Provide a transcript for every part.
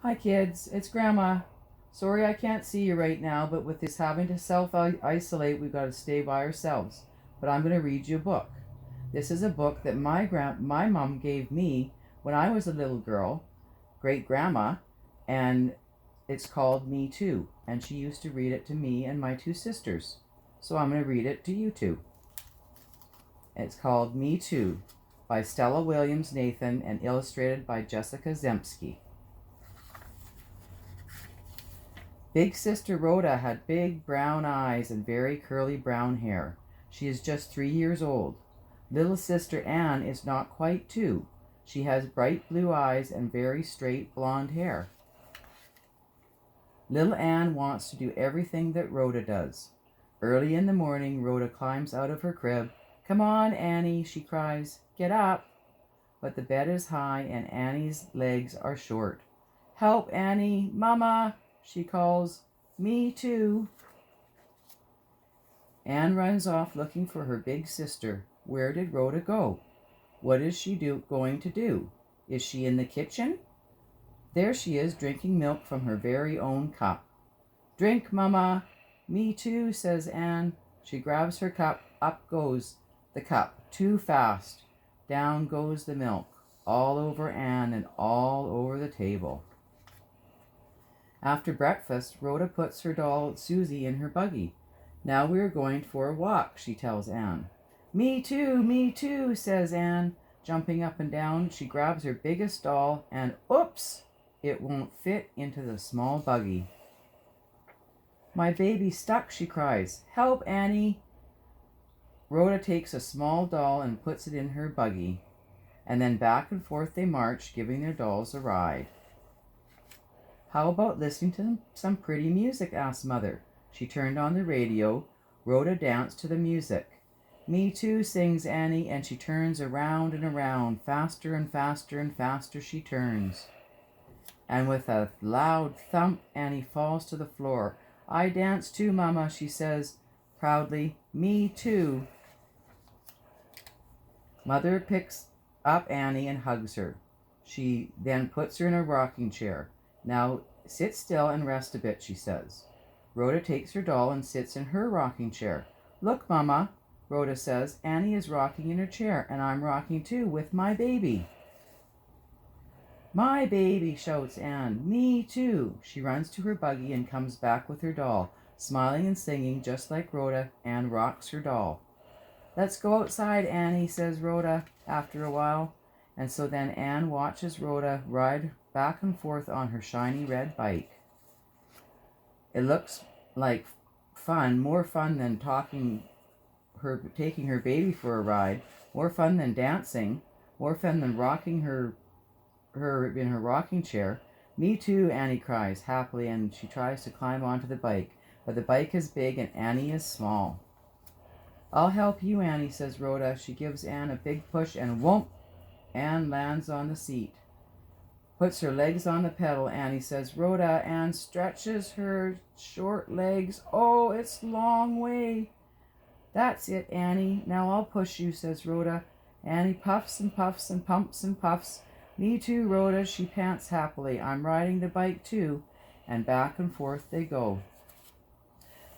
Hi kids, it's Grandma. Sorry I can't see you right now, but with this having to self-isolate, we've got to stay by ourselves. But I'm going to read you a book. This is a book that my mom gave me when I was a little girl, great grandma, and it's called Me Too. And she used to read it to me and my two sisters. So I'm going to read it to you two. It's called Me Too by Stella Williams Nathan and illustrated by Jessica Zemsky. Big sister Rhoda had big brown eyes and very curly brown hair. She is just 3 years old. Little sister Anne is not quite 2. She has bright blue eyes and very straight blonde hair. Little Anne wants to do everything that Rhoda does. Early in the morning, Rhoda climbs out of her crib. "Come on, Annie," she cries. "Get up." But the bed is high and Annie's legs are short. "Help, Annie! Mama!" she calls. "Me too." Anne runs off looking for her big sister. Where did Rhoda go? What is she going to do? Is she in the kitchen? There she is, drinking milk from her very own cup. "Drink, Mama." "Me too," says Anne. She grabs her cup. Up goes the cup, too fast. Down goes the milk, all over Anne and all over the table. After breakfast, Rhoda puts her doll Susie in her buggy. "Now we are going for a walk," she tells Anne. Me too," says Anne. Jumping up and down, she grabs her biggest doll and oops! It won't fit into the small buggy. "My baby's stuck," she cries. "Help, Annie." Rhoda takes a small doll and puts it in her buggy, and then back and forth they march, giving their dolls a ride. "How about listening to some pretty music?" asked Mother. She turned on the radio. Rhoda danced to the music. "Me too," sings Annie, and she turns around and around. Faster and faster and faster she turns. And with a loud thump, Annie falls to the floor. "I dance too, Mama," she says proudly. "Me too." Mother picks up Annie and hugs her. She then puts her in a rocking chair. "Now sit still and rest a bit," she says. Rhoda takes her doll and sits in her rocking chair. "Look, Mama," Rhoda says, "Annie is rocking in her chair, and I'm rocking too with my baby." "My baby," shouts Anne. "Me too." She runs to her buggy and comes back with her doll, smiling and singing just like Rhoda. Anne rocks her doll. "Let's go outside, Annie," says Rhoda after a while. And so then Anne watches Rhoda ride back and forth on her shiny red bike. It looks like fun, more fun than taking her baby for a ride, more fun than dancing, more fun than rocking her in her rocking chair. "Me too," Annie cries happily, and she tries to climb onto the bike, but the bike is big and Annie is small. "I'll help you, Annie," says Rhoda. She gives Anne a big push and whoomp! Anne lands on the seat. Puts her legs on the pedal. Annie says, "Rhoda." Anne stretches her short legs. "Oh, it's a long way." "That's it, Annie. Now I'll push you," says Rhoda. Annie puffs and puffs and pumps and puffs. "Me too, Rhoda," she pants happily. "I'm riding the bike too." And back and forth they go.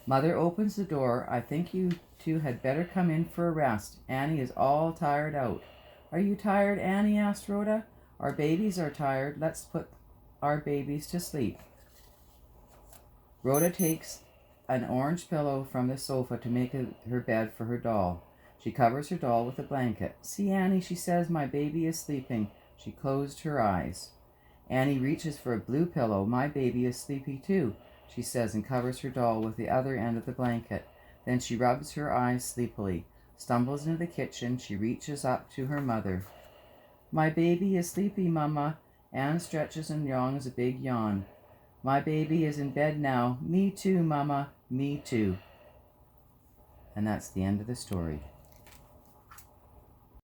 Mother opens the door. "I think you two had better come in for a rest. Annie is all tired out." "Are you tired, Annie?" asked Rhoda. "Our babies are tired. Let's put our babies to sleep." Rhoda takes an orange pillow from the sofa to make her bed for her doll. She covers her doll with a blanket. "See, Annie," she says, "my baby is sleeping." She closed her eyes. Annie reaches for a blue pillow. "My baby is sleepy too," she says, and covers her doll with the other end of the blanket. Then she rubs her eyes sleepily, stumbles into the kitchen. She reaches up to her mother. "My baby is sleepy, Mama." Anne stretches and yawns a big yawn. "My baby is in bed now. Me too, Mama. Me too." And that's the end of the story.